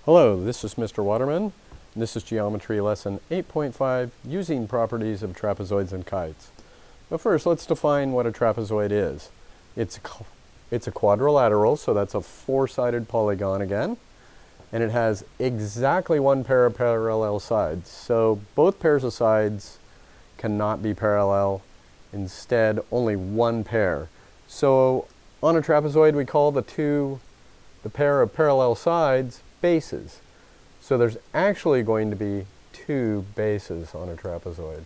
Hello, this is Mr. Waterman. This is Geometry Lesson 8.5, Using Properties of Trapezoids and Kites. But first, let's define what a trapezoid is. It's a quadrilateral, so that's a four-sided polygon again. And it has exactly one pair of parallel sides. So both pairs of sides cannot be parallel. Instead, only one pair. So on a trapezoid, we call the pair of parallel sides bases. So there's actually going to be two bases on a trapezoid.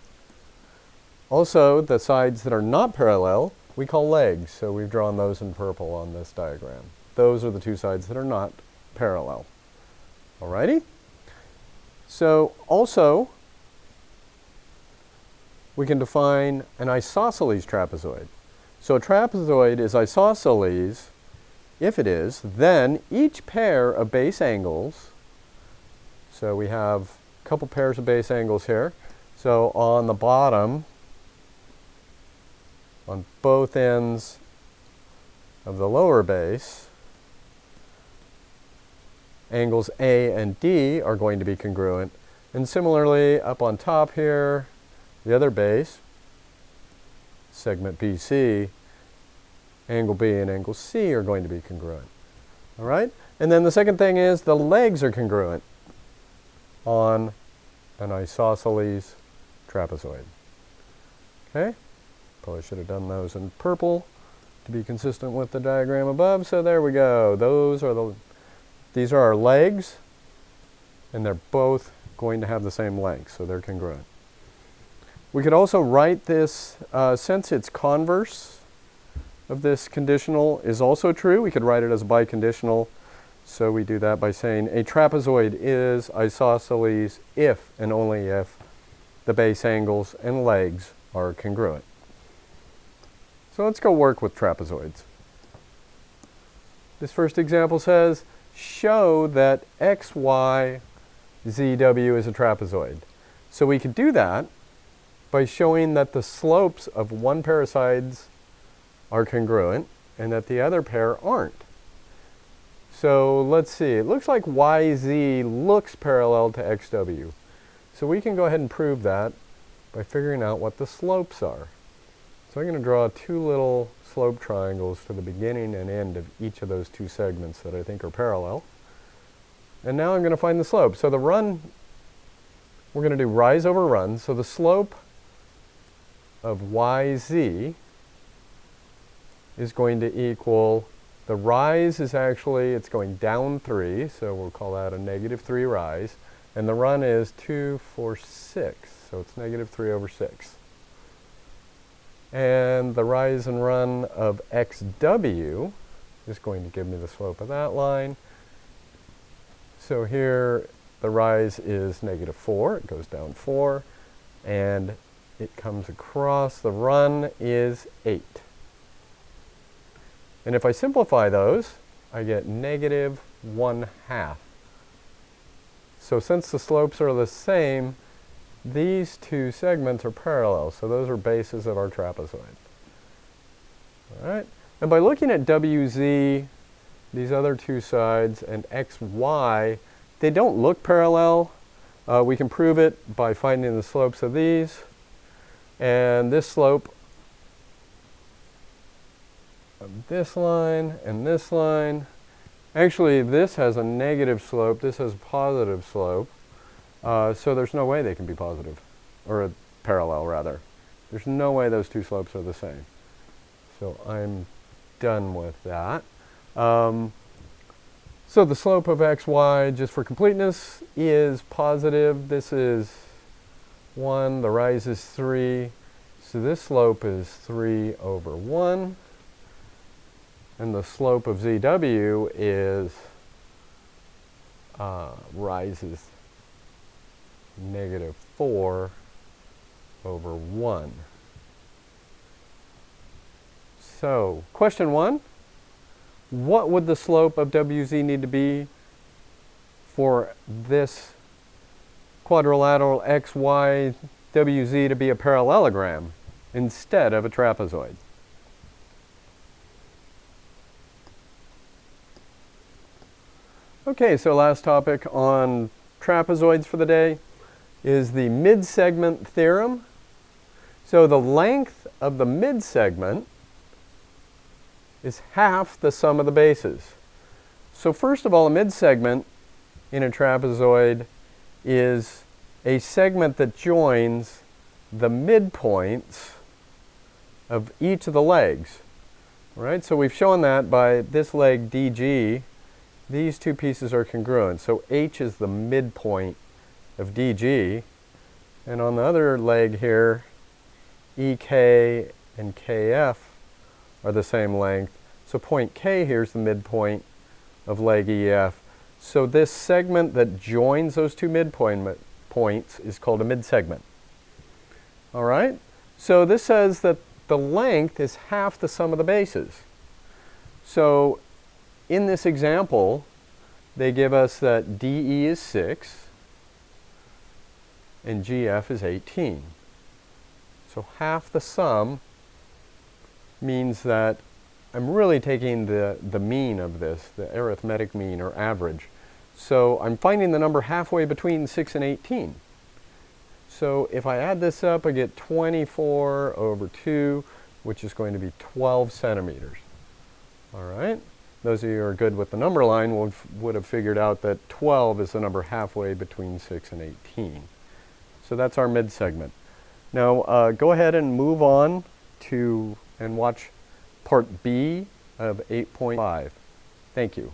Also, the sides that are not parallel, we call legs. So we've drawn those in purple on this diagram. Those are the two sides that are not parallel. Alrighty? So also, we can define an isosceles trapezoid. So a trapezoid is isosceles. If it is, then each pair of base angles, so we have a couple pairs of base angles here. So on the bottom, on both ends of the lower base, angles A and D are going to be congruent. And similarly, up on top here, the other base, segment BC, angle B and angle C are going to be congruent. All right? And then the second thing is the legs are congruent on an isosceles trapezoid. Okay? Probably should have done those in purple to be consistent with the diagram above. So there we go. These are our legs, and they're both going to have the same length, so they're congruent. We could also write this, since its converse of this conditional is also true, we could write it as a biconditional. So we do that by saying a trapezoid is isosceles if and only if the base angles and legs are congruent. So let's go work with trapezoids. This first example says, show that XY ZW is a trapezoid. So we could do that by showing that the slopes of one pair of sides are congruent and that the other pair aren't. So let's see, it looks like YZ looks parallel to XW. So we can go ahead and prove that by figuring out what the slopes are. So I'm going to draw two little slope triangles to the beginning and end of each of those two segments that I think are parallel. And now I'm going to find the slope. So the run, we're going to do rise over run. So the slope of YZ is going to equal, the rise is actually, it's going down 3, so we'll call that a -3 rise. And the run is 2, 4, 6, so it's -3 over 6. And the rise and run of XW is going to give me the slope of that line. So here the rise is -4, it goes down 4, and it comes across, the run is 8. And if I simplify those, I get -1/2. So since the slopes are the same, these two segments are parallel. So those are bases of our trapezoid. All right. And by looking at WZ, these other two sides, and XY, they don't look parallel. We can prove it by finding the slopes of these. And this slope of this line and this line. Actually, this has a negative slope. This has a positive slope. So there's no way they can be positive, or parallel rather. There's no way those two slopes are the same. So I'm done with that. So the slope of XY, just for completeness, is positive. This is 1, the rise is 3. So this slope is 3 over 1. And the slope of ZW is, rises -4 over 1. So, question 1, what would the slope of WZ need to be for this quadrilateral XY WZ to be a parallelogram instead of a trapezoid? Okay, so last topic on trapezoids for the day is the mid-segment theorem. So the length of the mid-segment is half the sum of the bases. So first of all, a mid-segment in a trapezoid is a segment that joins the midpoints of each of the legs. All right, so we've shown that by this leg DG, these two pieces are congruent. So H is the midpoint of DG, and on the other leg here, EK and KF are the same length. So point K here is the midpoint of leg EF. So this segment that joins those two points is called a midsegment. All right? So this says that the length is half the sum of the bases. So in this example, they give us that DE is 6 and GF is 18. So half the sum means that I'm really taking the mean of this, the arithmetic mean or average. So I'm finding the number halfway between 6 and 18. So if I add this up, I get 24 over 2, which is going to be 12 centimeters. All right? Those of you who are good with the number line would have figured out that 12 is the number halfway between 6 and 18. So that's our mid-segment. Now go ahead and move on to and watch part B of 8.5. Thank you.